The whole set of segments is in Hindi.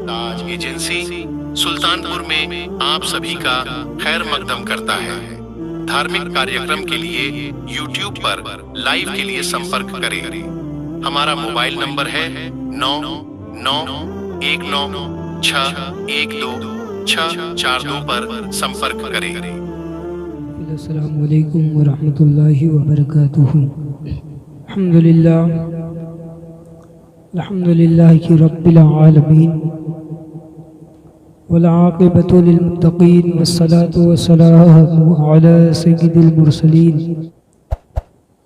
ताज एजेंसी सुल्तानपुर में आप सभी का खैर मकदम करता है। धार्मिक कार्यक्रम के लिए YouTube पर लाइव के लिए संपर्क करें। हमारा मोबाइल नंबर है 9919612642 पर संपर्क करें। अस्सलामु अलैकुम व रहमतुल्लाहि व बरकातुहू। अल्हम्दुलिल्लाहि रब्बिल आलमीन वल आक़िबतु लिल मुत्तक़ीन वस्सलातु वस्सलामु अला सय्यिदिल मुरसलीन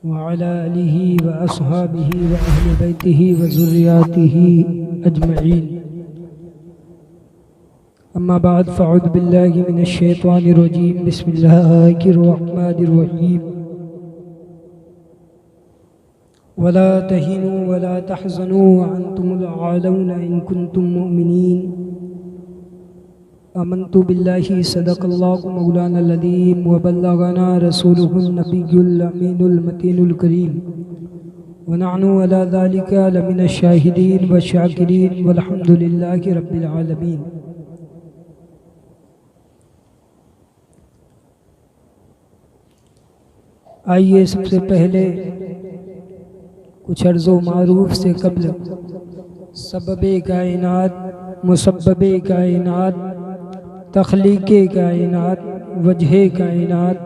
व अला आलिहि व अस्हाबिहि व अहलि बैतिहि व ज़ुर्रिय्यातिहि अजमईन। अम्मा बाद फ़अऊज़ु बिल्लाहि मिनश शैतानिर रजीम। बिस्मिल्लाहिर रहमानिर रहीम। वला तहिनू वला तहज़नू व अंतुमुल आलऊना इन कुंतुम मुमिनीन। आमन्तु बिल्लाहि सदक़ल्लाहु मौलानल अज़ीम व बल्लगना रसूलुहुन नबियुल अमीनुल मतीनुल करीम व नहनु अला ज़ालिका लमिनश शाहिदीन व शाकिरीन वल्हम्दुलिल्लाहि रब्बिल आलमीन। आइए सबसे पहले कुछ अर्ज़ो मारूफ से कब्ल सबबे कायनात, मुसब्बबे कायनात, तख्लीक़े कायनात, वजहे कायनात,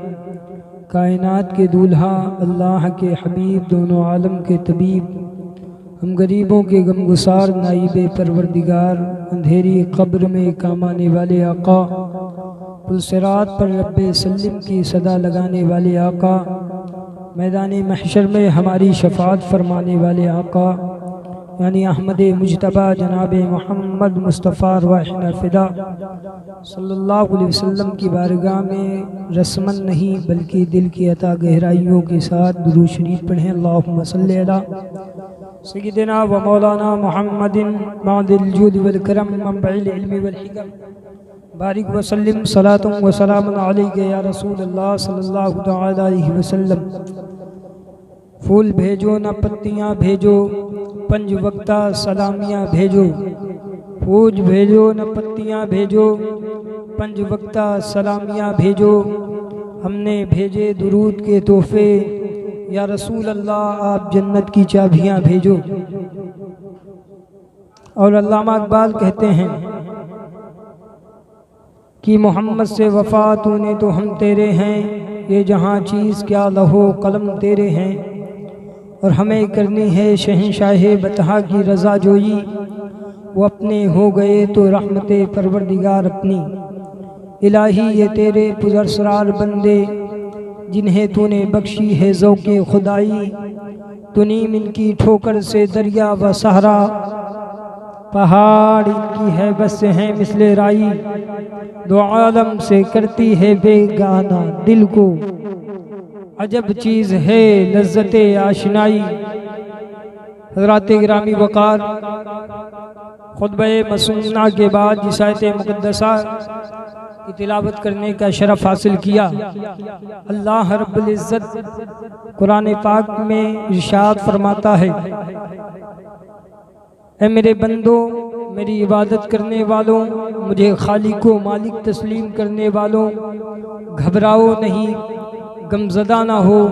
कायनात के दूल्हा अल्लाह के हबीब, दोनों आलम के तबीब, हम गरीबों के गमगुसार नाइबे परवरदिगार, अंधेरी कब्र में काम आने वाले आका, पुलसिरात पर रब्बे सल्लिम की सदा लगाने वाले आका, मैदान महशर में हमारी शफात फरमाने वाले आका यानी अहमद मुजतबा जनाब मोहम्मद मुस्तफ़ा वाहिना फ़िदा सल्लल्लाहु अलैहि वसल्लम की बारगाह में रस्मन नहीं बल्कि दिल की अता गहराइयों के साथ दुरूद शरीफ पढ़ें। अल्लाहुम्मा सल्ली अला सय्यिदिना व मौलाना मुहम्मदिन मादिल जूद वल करम मंबइल इल्मी वल हिकम बारिक वसल्लिम सलातुम व सलामुन अलैका या रसूल अल्लाह सल्लल्लाहु तआला अलैहि वसल्लम। फूल भेजो न पत्तियाँ भेजो, पंज वक्ता सलामियाँ भेजो। फूल भेजो न पत्तियाँ भेजो, पंज वक्ता सलामियाँ भेजो। हमने भेजे दुरूद के तोहफे, या रसूल अल्लाह आप जन्नत की चाबियाँ भेजो। और अल्लामा इकबाल कहते हैं कि मोहम्मद से वफ़ा तूने तो हम तेरे हैं, ये जहाँ चीज़ क्या लहो कलम तेरे हैं। और हमें करनी है शहंशाहे बतहा की रज़ा जोई, वो अपने हो गए तो रहमते परवरदिगार अपनी। इलाही ये तेरे पुज़रसरार बंदे, जिन्हें तूने बख्शी है ज़ौक़े खुदाई। तुनीम इनकी ठोकर से दरिया व सहरा, पहाड़ इनकी है बस हैं मिसले राई। दो आलम से करती है बेगाना दिल को, अजब चीज़ है लज्जते आशनाई। हज़रात गिरामी वक़ार, खुतबे मसूना के बाद जिस आयत मुक़द्दसा की तिलावत करने का शरफ हासिल किया, अल्लाह रब्बुल इज़्ज़त कुरान पाक में इरशाद फरमाता है, ऐ मेरे बंदो, मेरी इबादत करने वालों, मुझे खालिक व मालिक तस्लीम करने वालों, घबराओ नहीं, गमज़दा ना हो,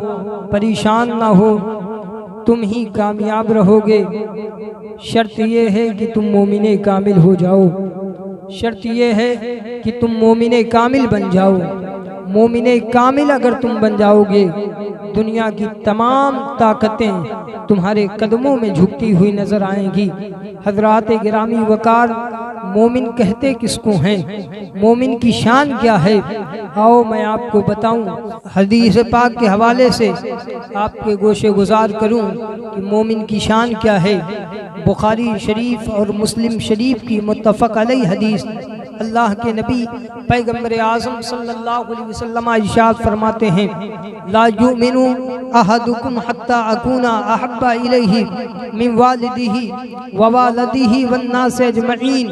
परेशान ना हो, तुम ही कामयाब रहोगे। शर्त ये है कि तुम मोमिने कामिल हो जाओ। शर्त ये है कि तुम मोमिने कामिल बन जाओ। मोमिने कामिल अगर तुम बन जाओगे, दुनिया की तमाम ताकतें तुम्हारे कदमों में झुकती हुई नजर आएंगी। हज़रात गिरामी वकार, मोमिन कहते किसको हैं, मोमिन की शान क्या है, आओ मैं आपको बताऊं। हदीस पाक के हवाले से आपके गोशे गुजार करूं कि मोमिन की शान क्या है। बुखारी शरीफ और मुस्लिम शरीफ की मुत्तफ़क़ अलैह हदीस, अल्लाह के नबी पैगम्बर आज़म सल्लल्लाहु अलैहि वसल्लम इरशाद फरमाते हैं, ला युमिनु अहदुकुम हत्ता अकूना अहब्बा इलैहि मिन वालिदिही व वालिदिही वन नास अजमईन।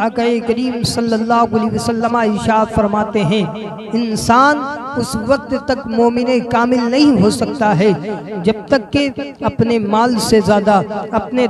आका करीम सल्लल्लाहु अलैहि वसल्लम इरशाद फरमाते हैं, इंसान उस वक्त तक मोमिन कामिल नहीं हो सकता है जब तक कि अपने माल से ज़्यादा, अपने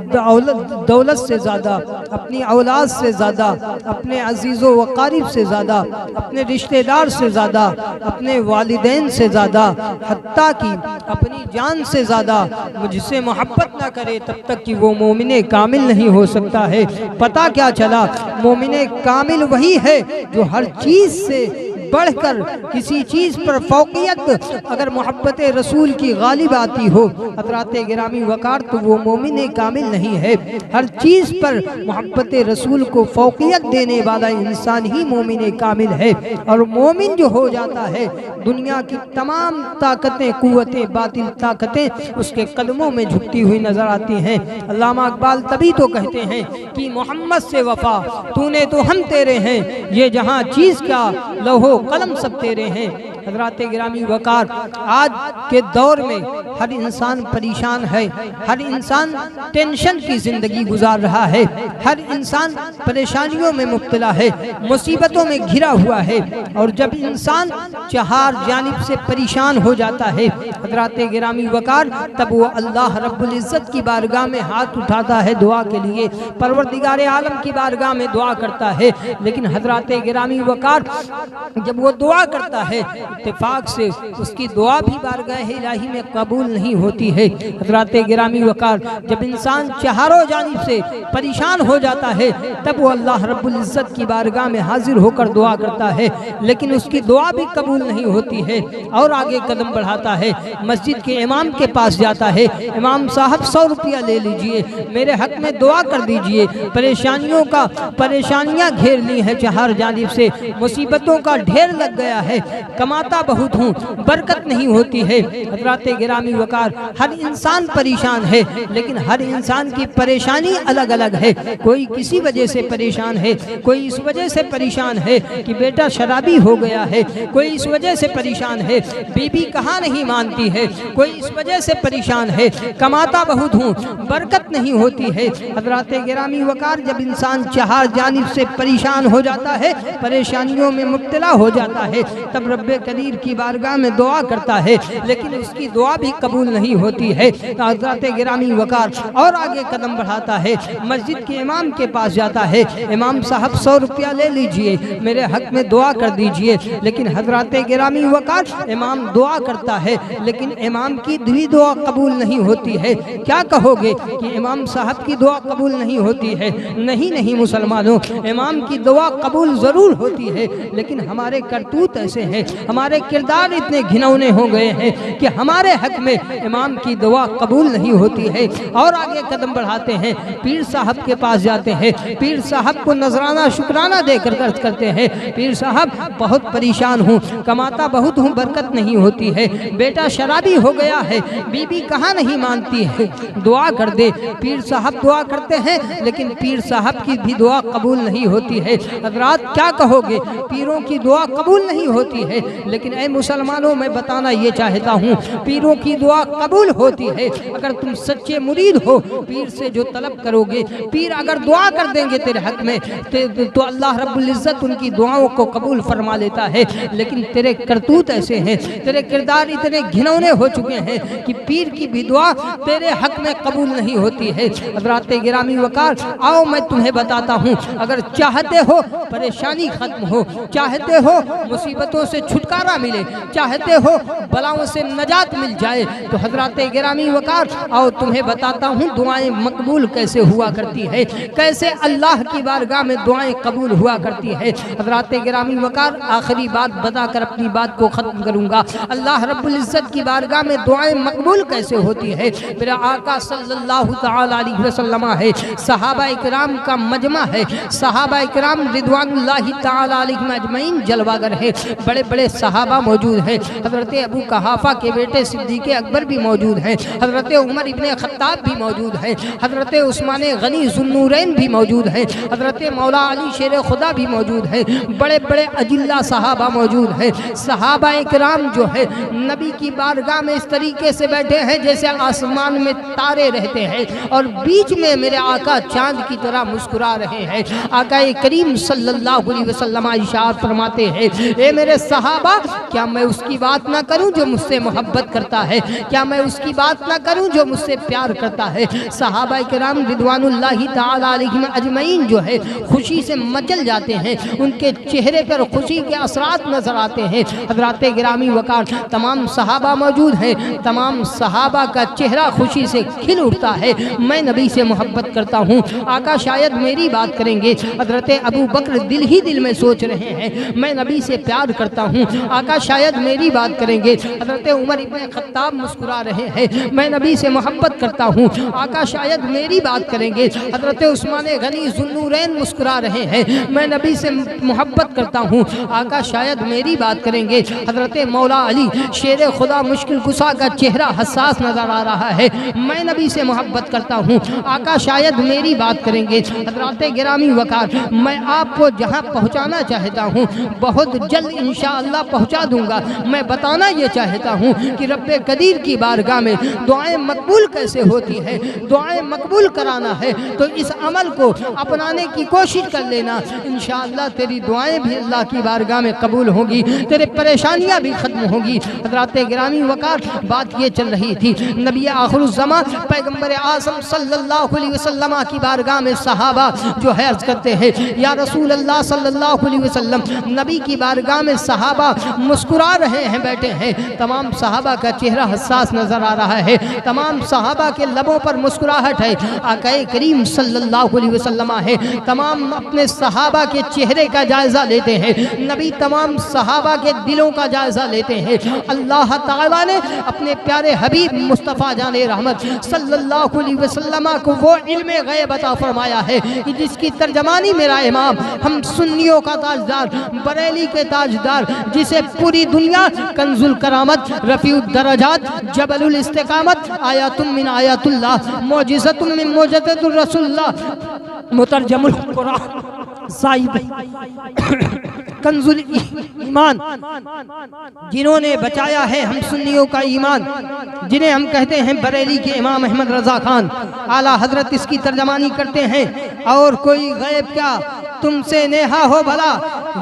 दौलत से ज़्यादा, अपनी औलाद से ज़्यादा, अपने अजीज़ो वक़ारिब से ज़्यादा, अपने रिश्तेदार से ज़्यादा, अपने वालिदैन से ज़्यादा, हत्ता कि अपनी जान से ज़्यादा मुझसे मोहब्बत ना करे तब तक कि वो मोमिन कामिल नहीं हो सकता है। पता क्या चला, मोमिन कामिल वही है जो हर चीज़ से बढ़कर किसी चीज़ पर फौकियत अगर मोहब्बत रसूल की गालिब आती हो हज़रात गिरामी वक़ार, तो वो मोमिन कामिल नहीं है। हर चीज़ पर मोहब्बत रसूल को फौकियत देने वाला इंसान ही मोमिन कामिल है। और मोमिन जो हो जाता है, दुनिया की तमाम ताकतें, कुव्वतें, बातिल ताकतें उसके कदमों में झुकती हुई नजर आती हैं। अल्लामा इकबाल तभी तो कहते हैं कि मोहम्मद से वफा तूने तो हम तेरे हैं, ये जहाँ चीज़ का लौहो कलम सब तेरे हैं। हज़रात गिरामी वक़ार, आज के दौर में हर इंसान परेशान है, हर इंसान टेंशन की ज़िंदगी गुजार रहा है, हर इंसान परेशानियों में मुब्तला है, मुसीबतों में घिरा हुआ है। और जब इंसान चार जानिब से परेशान हो जाता है हज़रात गिरामी वक़ार, तब वो अल्लाह रब्बुल इज़्ज़त की बारगाह में हाथ उठाता है दुआ के लिए, परवरदिगार आलम की बारगाह में दुआ करता है। लेकिन हज़रात गिरामी वक़ार जब वो दुआ करता है, इत्तेफाक से उसकी दुआ भी बारगाह इलाही में कबूल नहीं होती है। हज़रात गिरामी वक़ार, जब इंसान चारों जानिब से परेशान हो जाता है तब वो अल्लाह रब्बुल इज़्ज़त की बारगाह में हाजिर होकर दुआ करता है, लेकिन उसकी दुआ भी कबूल नहीं होती है। और आगे कदम बढ़ाता है, मस्जिद के इमाम के पास जाता है, इमाम साहब 100 रुपया ले लीजिए, मेरे हक में दुआ कर दीजिए, परेशानियाँ घेर ली हैं चार जानिब से, मुसीबतों का ढेर लग गया है, कमाता बहुत हूँ, बरकत नहीं होती है। हज़रात गिरामी वक़ार, हर इंसान परेशान है, लेकिन हर इंसान की परेशानी अलग अलग है। कोई किसी वजह से परेशान है, कोई इस वजह से परेशान है कि बेटा शराबी हो गया है, कोई इस वजह से परेशान है बीबी कहाँ नहीं मानती है, कोई इस वजह से परेशान है कमाता बहुत हूँ, बरकत नहीं होती है। हज़रात गिरामी वक़ार, जब इंसान चार जानिब से परेशान हो जाता है, परेशानियों में मुब्तला हो जाता है, तब रब्बे कदीर की बारगाह में दुआ करता है, लेकिन उसकी दुआ भी कबूल नहीं होती है। हज़रात गिरामी वक़ार और आगे कदम बढ़ाता है, मस्जिद के इमाम के पास जाता है, इमाम साहब 100 रुपया ले लीजिए, मेरे हक में दुआ कर दीजिए। लेकिन हज़रात गिरामी वक़ार, इमाम दुआ करता है, लेकिन इमाम की भी दुआ कबूल नहीं होती है। क्या कहोगे कि इमाम साहब की दुआ कबूल नहीं होती है? नहीं मुसलमानों, इमाम की दुआ कबूल ज़रूर होती है, लेकिन हमारे करतूत ऐसे हैं, हमारे किरदार इतने घिनौने हो गए हैं कि हमारे हक में इमाम की दुआ कबूल नहीं होती है। और आगे कदम बढ़ाते हैं, पीर साहब के पास जाते हैं, पीर साहब को नजराना शुक्राना देकर कर्ज करते हैं, पीर साहब बहुत परेशान हूँ, कमाता बहुत हूँ, बरकत नहीं होती है, बेटा शराबी हो गया है, बीबी कहाँ नहीं मानती है, दुआ कर दे। पीर साहब दुआ करते हैं, लेकिन पीर साहब की भी दुआ कबूल नहीं होती है। हज़रात, क्या कहोगे, पीरों की दुआ कबूल नहीं होती है, लेकिन ऐ मुसलमानों, मैं बताना ये चाहता हूँ, पीरों की दुआ कबूल होती है अगर तुम सच्चे मुरीद हो। पीर से जो तलब करोगे, पीर अगर दुआ कर देंगे तेरे हक में तो अल्लाह रब्बुल इज़्ज़त उनकी दुआओं को कबूल फरमा लेता है। लेकिन तेरे करतूत ऐसे हैं, तेरे किरदार इतने घिनौने हो चुके हैं कि पीर की भी दुआ तेरे हक में कबूल नहीं होती है। हज़रात गिरामी वक़ार, आओ मैं तुम्हें बताता हूँ, अगर चाहते हो परेशानी खत्म हो, चाहते हो मुसीबतों से छुटकारा मिले, चाहते हो बलाओं से नजात मिल जाए, तो हज़रात गिरामी वक़ार आओ तुम्हें बताता हूँ दुआएं मकबूल कैसे हुआ करती है, कैसे अल्लाह की बारगाह में दुआएं कबूल हुआ करती है। हज़रात गिरामी वक़ार, आखिरी बात बताकर अपनी बात को ख़त्म करूँगा। अल्लाह रब्बुल इज़्ज़त की बारगाह में दुआएं मकबूल कैसे होती है? मेरा आका सल्लल्लाहु तआला अलैहि वसल्लम है, सहाबा इकराम का मजमा है, सहाबा इकराम रिदवानुल्लाहि तआला अलैहिम अजमईन जलवागर है, बड़े बड़े सहाबा मौजूद हैं। हज़रत अबू कहाफा के बेटे सिद्दीक़ अकबर भी मौजूद हैं, हज़रत उमर इब्ने खत्ताब भी मौजूद हैं, हज़रत उस्मान गनी ज़ुन्नूरैन भी मौजूद हैं, हज़रत मौला अली शेर खुदा भी मौजूद हैं, बड़े बड़े अजिल्ला सहाबा मौजूद हैं। सहाबा इकराम जो है नबी की बारगाह में इस तरीके से बैठे हैं जैसे आसमान में तारे रहते हैं और बीच में मेरे आका चांद की तरह मुस्कुरा रहे हैं। आका करीम सल्लल्लाहु अलैहि वसल्लम इरशाद फरमाते हैं, ए मेरे सहाबा, सहाबा, क्या मैं उसकी बात ना करूं जो मुझसे मोहब्बत करता है, क्या मैं उसकी बात ना करूं जो मुझसे प्यार करता है। सहाबा किराम रिदवानुल्लाहि ताला अलैहिम अजमईन जो है खुशी से मचल जाते हैं, उनके चेहरे पर खुशी के असरात नजर आते हैं। हज़रात गिरामी वकार तमाम सहाबा मौजूद हैं, तमाम सहाबा का चेहरा खुशी से खिल उठता है। मैं नबी से मोहब्बत करता हूँ, आका शायद मेरी बात करेंगे। हज़रत अबू बकर दिल ही दिल में सोच रहे हैं मैं नबी से प्यार करता हूँ, आका शायद मेरी बात करेंगे। हज़रत उमर इब्न खत्ताब मुस्कुरा रहे हैं, मैं नबी से मोहब्बत करता हूँ, आका शायद मेरी बात करेंगे। हज़रत उस्मान गनी ज़ुन्नूरैन मुस्कुरा रहे हैं, मैं नबी से मोहब्बत करता हूँ, आका शायद मेरी बात करेंगे। हज़रत मौला अली शेर खुदा मुश्किल कुशा का चेहरा हसास नज़र आ रहा है, मैं नबी से मोहब्बत करता हूँ, आका शायद मेरी बात करेंगे। हज़रत गिरामी वकार मैं आपको जहाँ पहुँचाना चाहता हूँ बहुत जल्द इंशाअल्लाह पहुँचा दूँगा। मैं बताना ये चाहता हूँ कि रब्बे कदीर की बारगाह में दुआएं मकबूल कैसे होती हैं। दुआएं मकबूल कराना है तो इस अमल को अपनाने की कोशिश कर लेना, इंशाअल्लाह तेरी दुआएं भी अल्लाह की बारगाह में कबूल होंगी, तेरे परेशानियाँ भी ख़त्म होंगी। हज़रत गिरामी वकार बात ये चल रही थी, नबी आखिरुज़्ज़मा पैगम्बर आज़म सल्लल्लाहु अलैहि वसल्लम की बारगाह में सहाबा जो है अर्ज़ करते हैं या रसूल अल्लाह सल्लल्लाहु अलैहि वसल्लम, नबी की बारगाह में सहाबा मुस्कुरा रहे हैं, बैठे हैं। तमाम सहाबा का चेहरा हसास नज़र आ रहा है, तमाम सहाबा के लबों पर मुस्कुराहट है। आक़ाए करीम सल्लल्लाहु अलैहि वसल्लम है, तमाम अपने सहाबा के चेहरे का जायज़ा लेते हैं, नबी तमाम सहाबा के दिलों का जायज़ा लेते हैं। अल्लाह ताला ने अपने प्यारे हबीब मुस्तफ़ा जाने रहमत सल्लल्लाहु अलैहि वसल्लम को वो इल्मे गैब अता फरमाया है कि जिसकी तर्जमानी मेरा इमाम हम सुन्नियों का ताजदार बरेली के ताजदार जिसे पूरी दुनिया कंजुल करामत रफ़ीउद दरजात जबलुल इस्तिकामत आयातुम मिन आयातुल्लाह मौजिज़तुम मिन मौजिज़तुर रसूलुल्लाह मुतरजमुल कुरान साहिब कंजुल ईमान, जिन्होंने बचाया है हम सुन्नियों का ईमान, जिन्हें हम कहते हैं बरेली के इमाम अहमद रज़ा खान आला हजरत इसकी तर्जमानी करते हैं। और कोई गैब क्या तुमसे नेहा हो भला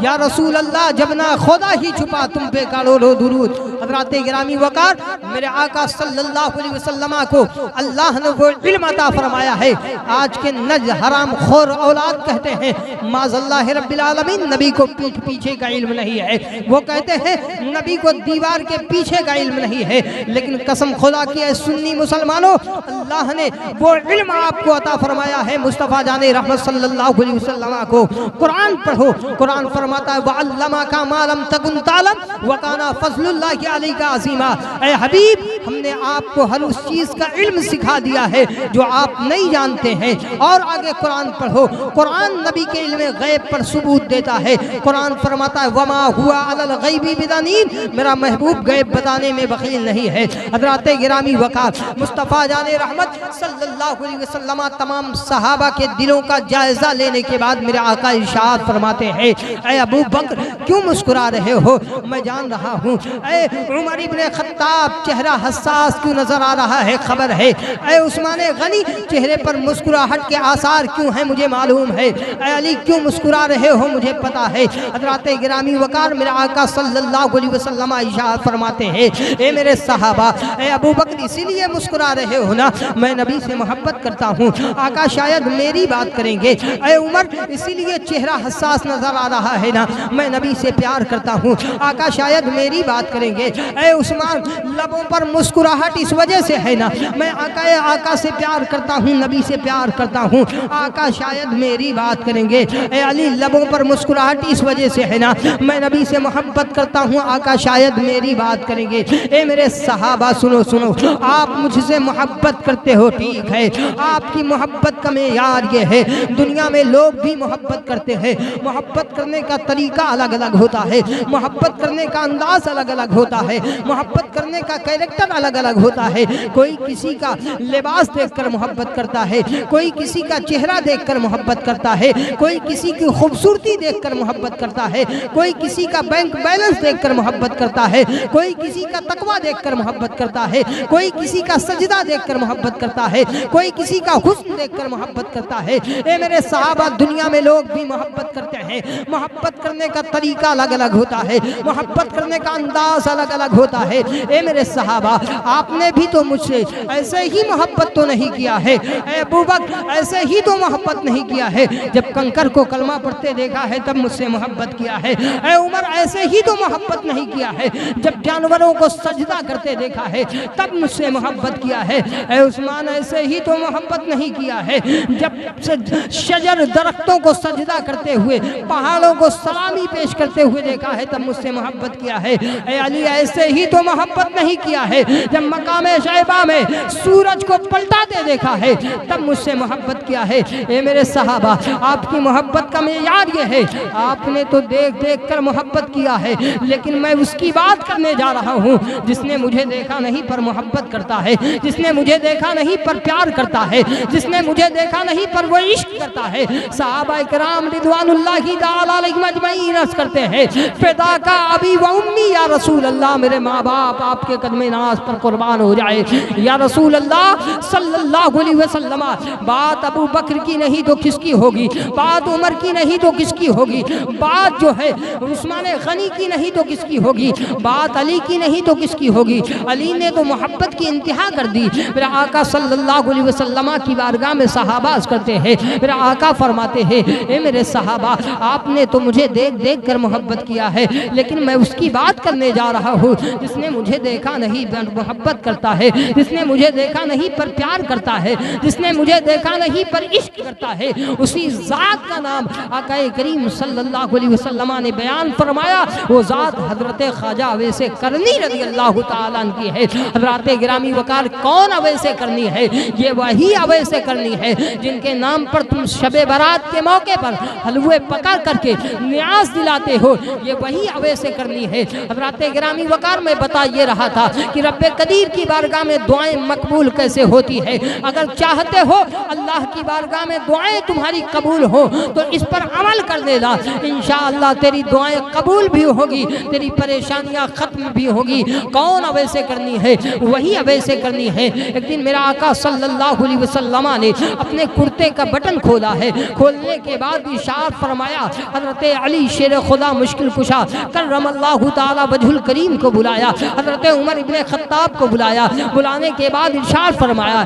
या रसूल अल्लाह, जब ना खुदा ही छुपा तुम पे करोड़ों दुरूद। हज़रत गिरामी वकार मेरे आका सल्लल्लाहु अलैहि वसल्लम को अल्लाह ने वो इल्म अता फरमाया है। आज के नज हराम खोर औलाद कहते हैं माज़ल्लाह रब्बिल आलमीन नबी को पीठ पीछे का इल्म नहीं है, वो कहते हैं नबी को दीवार के पीछे का इल्म नहीं है। लेकिन कसम खुदा की है सुन्नी मुसलमानों, अल्लाह ने वो इल्म आपको अता फरमाया है मुस्तफ़ा जाने रहमत सल्लल्लाहु अलैहि वसल्लम को। कुरान पढ़ो, कुरान फरमाता है वअल्लमा का मालम तकुन तालम व काना फज़लुल्लाहि अलैका अज़ीमा। ऐ हबीब हमने आपको हर उस चीज़ का इल्म सिखा दिया है जो आप नहीं जानते हैं। और आगे कुरान पढ़ो, कुरान नबी के इल्म गैब पर सबूत देता है। कुरान फरमाता है वमा हुआ अलल गैबी बिदनीन, मेरा महबूब गैब बताने में बखील नहीं है। हज़रत गिरामी वकार मुस्तफ़ा जाने रहमत सल्लल्लाहु अलैहि वसल्लम तमाम सहाबा के दिलों का जायज़ा लेने के बाद मेरे आका इरशाद फरमाते हैं ऐ अबू बकर क्यों मुस्कुरा रहे हो, मैं जान रहा हूँ। ऐ उमर इब्न खत्ताब चेहरा हसास क्यों नजर आ रहा है, खबर है। ऐ उस्मान गनी चेहरे पर मुस्कुराहट के आसार क्यों हैं, मुझे मालूम है। ऐ अली क्यों मुस्कुरा रहे हो, मुझे पता है। हज़रत गिरामी वकार मेरे आका सल्लल्लाहु अलैहि वसल्लम इरशाद फरमाते हैं ए मेरे सहाबा, ऐ अबू बकर इसीलिए मुस्कुरा रहे हो ना, मैं नबी से मोहब्बत करता हूँ, आका शायद मेरी बात करेंगे। ऐ उमर इसीलिए चेहरा हसास नजर आ रहा है ना, मैं नबी से प्यार करता हूँ, आका शायद मेरी बात करेंगे। ऐ उस्मान लबों पर मुस्कुराहट इस वजह से है ना, मैं आका से प्यार करता हूँ, नबी से प्यार करता हूँ, आका शायद मेरी बात करेंगे। ऐ अली लबों पर मुस्कुराहट इस वजह से है ना, मैं नबी से मोहब्बत करता हूँ, आका शायद मेरी बात करेंगे। ए मेरे सहाबा सुनो सुनो, आप मुझसे मोहब्बत करते हो ठीक है, आपकी मोहब्बत का मेयार ये है, दुनिया में लोग भी मोहब्बत करते हैं, मोहब्बत करने का तरीका अलग अलग होता है, मोहब्बत करने का अंदाज अलग अलग होता है, मोहब्बत करने का कैरेक्टर अलग अलग होता है। कोई किसी का लिबास देखकर मोहब्बत करता है, कोई किसी का चेहरा देखकर मोहब्बत करता है, कोई किसी की खूबसूरती देखकर मोहब्बत करता है, कोई किसी का बैंक बैलेंस देखकर मोहब्बत करता है, कोई किसी का तकवा देखकर मोहब्बत करता है, कोई किसी का सजदा देखकर मोहब्बत करता है, कोई किसी का हुस्न देखकर मोहब्बत करता है। ए मेरे सहाबा, दुनिया में लोग भी मोहब्बत करते हैं, मोहब्बत करने का तरीका अलग अलग होता है, मोहब्बत करने का अंदाज अलग अलग होता है। ए मेरे सहाबा, आपने भी तो मुझसे ऐसे ही मोहब्बत तो नहीं किया है। ए अबू बकर, ऐसे ही तो मोहब्बत नहीं किया है। जब कंकर को कलमा पढ़ते देखा है तब मुझसे मोहब्बत किया है। ए उमर, ऐसे ही तो मोहब्बत नहीं किया है। जब जानवरों को सजदा करते देखा है तब मुझसे मोहब्बत किया है। ए उस्मान, ऐसे ही तो मोहब्बत नहीं किया है। जब शजर दरख्तों को सजदा करते हुए, पहाड़ों को सलामी पेश करते हुए देखा है तब मुझसे मोहब्बत किया है। ए अली, ऐसे ही तो मोहब्बत नहीं किया है। जब मकामे शैबा में सूरज को पलटाते देखा है तब मुझसे मोहब्बत किया है। ए मेरे सहाबा, आपकी मोहब्बत का मेयार ये है, आपने तो देख देख कर मोहब्बत किया है, लेकिन मैं उसकी बात करने जा रहा हूँ जिसने मुझे देखा नहीं पर मोहब्बत करता है, जिसने मुझे देखा नहीं पर प्यार करता है, जिसने मुझे देखा नहीं पर वो इश्क करता है। सहाबा इकराम रिदवानुल्लाहि ताला अलैहिम अजमईन अर्ज़ करते हैं, फिदा का अबी व उम्मी या रसूल अल्लाह, मेरे माँ बाप आपके कदमे नाज पर कुर्बान हो जाए या रसूल अल्लाह सल्लल्लाहु अलैहि वसल्लम। बात अबू बकर की नहीं तो किसकी होगी, बात उमर की नहीं तो किसकी होगी, बात जो है उस्मान गनी की नहीं तो किसकी होगी, बात अली की नहीं तो किसकी होगी। अली ने तो मोहब्बत की इंतहा कर दी। मेरा आका सल्लल्लाहु अलैहि वसल्लम की बारगाह में सहाबा करते हैं, मेरा आका फरमाते हैं, ए मेरे सहाबा, आपने तो मुझे देख देख कर मोहब्बत किया है, लेकिन मैं उसकी बात करने जा रहा हूँ जिसने मुझे देखा नहीं पर मोहब्बत करता है, जिसने मुझे देखा नहीं पर प्यार करता है, जिसने मुझे देखा नहीं पर इश्क करता है। उसी जात का नाम आका करीम सल्लल्लाहु अलैहि वसल्लम ने बयान फरमाया। वो जात हजरत ख्वाजा अवैसे करनी रज़ी अल्लाह ताला अन्हु की है। हजरत गिरामी वकार कौन अवैसे करनी है? ये वही अवैसे करनी है जिनके नाम पर तुम शबे बारात के मौके पर हलवे पका करके न्याज दिलाते हो, ये वही अवैसे करनी है। हजरत गिरामी वकार में बता ये रहा था कि रब्बे कदीर की बारगाह में दुआएं मकबूल कैसे होती है। अगर चाहते हो अल्लाह की बारगाह में दुआएं तुम्हारी कबूल हो तो इस पर अमल कर देना, इंशाअल्लाह तेरी दुआएं कबूल भी होगी, तेरी परेशानियां खत्म भी होगी। कौन अवैसे करनी है? वही अवैसे करनी है। एक दिन मेरा आका सल्लल्लाहु अलैहि वसल्लम ने अपने कुर्ते का बटन खोला है, खोलने के बाद इरशाद फरमाया, हजरत अली शेर खुदा मुश्किल कुशा करमल्लाहु ताला वजहुल करीम को बुलाया, हजरत उमर इब्ने खत्ताब को बुलाया, बुलाने के बाद इरशाद फरमाया,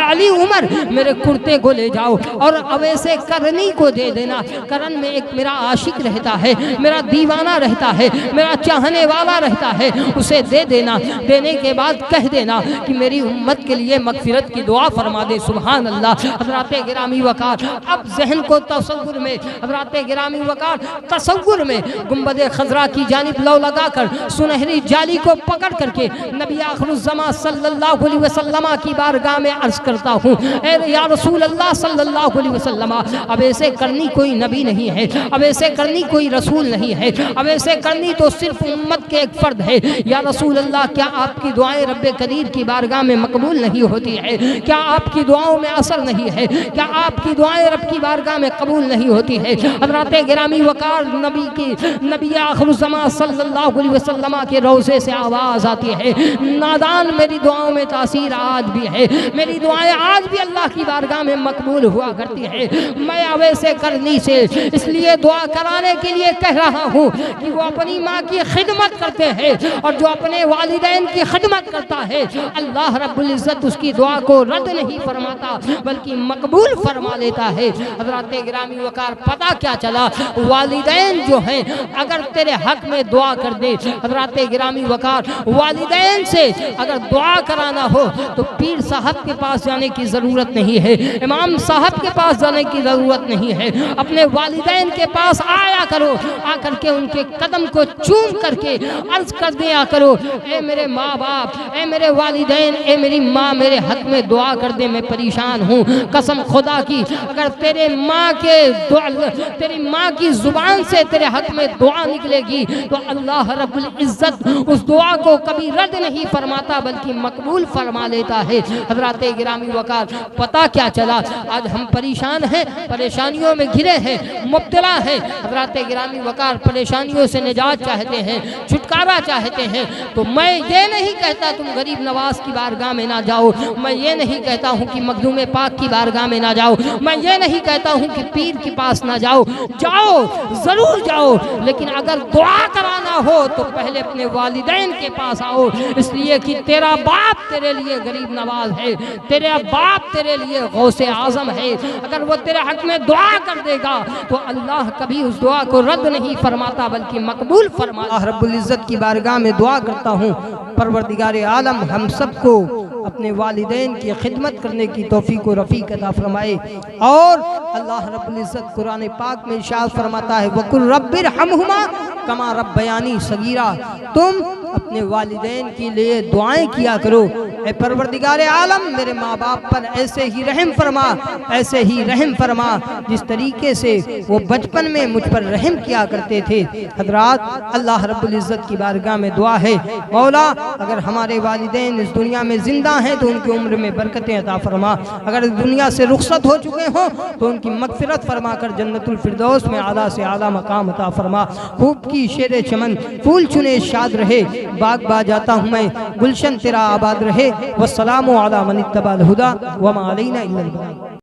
अली उमर मेरे कुर्ते को ले जाओ और अवैसे करनी को दे देना। करन में एक मेरा आशिक रहता है, मेरा दीवाना रहता है, मेरा चाहने वाला रहता है, उसे दे देना। देने के बाद कह देना कि मेरी उम्मत के लिए मगफिरत की दुआ फरमा दे। सुभान अल्लाह। हजरत गिरामी वकार अब जहन को तसव्वुर में, हजरत गिरामी वकार तसव्वुर में गुंबद खजरा की जानिब लौ लगाकर सुनहरी जाली को पकड़ करके नबी आखिरुज़्ज़मा सल्लल्लाहु अलैहि वसल्लम की बारगाह में अर्ज करता हूँ, ए या रसूल अल्लाह सल्लल्लाहु अलैहि वसल्लम, अब ऐसे करनी कोई नबी नहीं है, अब ऐसे करनी कोई रसूल नहीं है, अब ऐसे करनी तो सिर्फ उम्मत के एक फर्द है। या रसूल अल्लाह, क्या आपकी दुआएं रब्बे कदीर की बारगाह में मकबूल नहीं होती है? क्या आपकी दुआओं में असर नहीं है? क्या आपकी दुआएं रब की बारगाह में कबूल नहीं होती है? हज़रत गिरामी वकार नबी आखिरुज़्ज़मा सल्लल्लाहु अलैहि वसल्लम के रोज़े से आवाज़ आती है, नादान मेरी दुआओं में तासीर आज भी है, मेरी दुआएं आज भी अल्लाह की बारगाह में मकबूल हुआ करती है। मैं अवैसे करनी से इसलिए दुआ कराने के लिए कह रहा हूँ कि वो अपनी माँ की खिदमत करते हैं, और जो अपने वालिदैन की खिदमत करता है अल्लाह रब्बुल इज़्ज़त उसकी दुआ को रद्द नहीं फरमाता बल्कि मकबूल फरमा लेता है। हज़रत गिरामी वकार पता क्या चला, वालिदैन जो हैं अगर तेरे हक में दुआ कर दे, हज़रत गिरामी वकार वालिदैन से अगर दुआ कराना हो तो पीर साहब के पास जाने की ज़रूरत नहीं है, इमाम साहब के पास जाने की ज़रूरत नहीं है, अपने वालिदैन के पास आया करो, आकर के उनके कदम को चूम करके अर्ज कर दिया करो, ए मेरे माँ बाप, ए मेरे वालिदैन, ए मेरी माँ, मेरे हक में दुआ कर दे, मैं परेशान हूँ। कसम खुदा की अगर तेरी माँ की जुबान से तेरे हक में दुआ निकलेगी तो अल्लाह रब्बुल इज़्ज़त उस दुआ को कभी रद्द नहीं फरमाता बल्कि मकबूल फरमा लेता है। हज़रात गिरामी वकार, पता क्या चला, आज हम परेशान हैं, परेशानियों में घिरे हैं, मुब्तला हैं। हज़रात गिरामी वकार, परेशानियों से निजात चाहते हैं, छुटकारा चाहते हैं, तो मैं ये नहीं कहता तुम गरीब नवाज की बारगाह में ना जाओ, मैं ये नहीं कहता हूँ कि मखदूम पाक की बारगाह में ना जाओ, मैं ये नहीं कहता हूँ कि पीर के पास ना जाओ, जाओ ज़रूर जाओ, लेकिन अगर दुआ कराना हो तो पहले अपने वालिदैन के पास आओ। इसलिए कि तेरा बाप तेरे लिए गरीब नवाज है, तेरा बाप तेरे लिए गौसे आज़म है। अगर वो तेरे हक में दुआ कर देगा तो अल्लाह कभी उस दुआ को रद्द नहीं फरमाता बल्कि मकबूल फरमाता। अल्लाह रब्बुल इज़्ज़त की बारगाह में दुआ करता हूँ, परवरदिगार आलम हम सबको अपने वालिदैन की खिदमत करने की तौफीक व रफ़ीक अता फरमाए। और अल्लाह रब्बुल इज़्ज़त कुरान पाक में इरशाद फरमाता है, वकुल रब्बिरहमहुमा कमा रब्बयानी सगीरा, तुम अपने वालिदैन के लिए दुआएं किया करो। ए परवरदिगार आलम, मेरे माँ बाप पर ऐसे ही रहम फरमा, ऐसे ही रहम फरमा जिस तरीके से वो बचपन में मुझ पर रहम किया करते थे। हज़रात, अल्लाह रब्बुल इज़्ज़त की बारगाह में दुआ है, मौला अगर हमारे वालिदैन इस दुनिया में जिंदा हैं तो उनकी उम्र में बरकतें अता फरमा, अगर दुनिया से रुखसत हो चुके हों तो उनकी मग़फ़िरत फरमा कर जन्नतुल फिरदौस में आला से आला मकाम अता फरमा। खूब की शेरे चमन फूल चुने शाद रहे, बाग बा जाता हूँ मैं, गुलशन तेरा आबाद रहे। वस्सलामु अला मन इत्तबअल हुदा वमा अलैना इल्लल बलाग।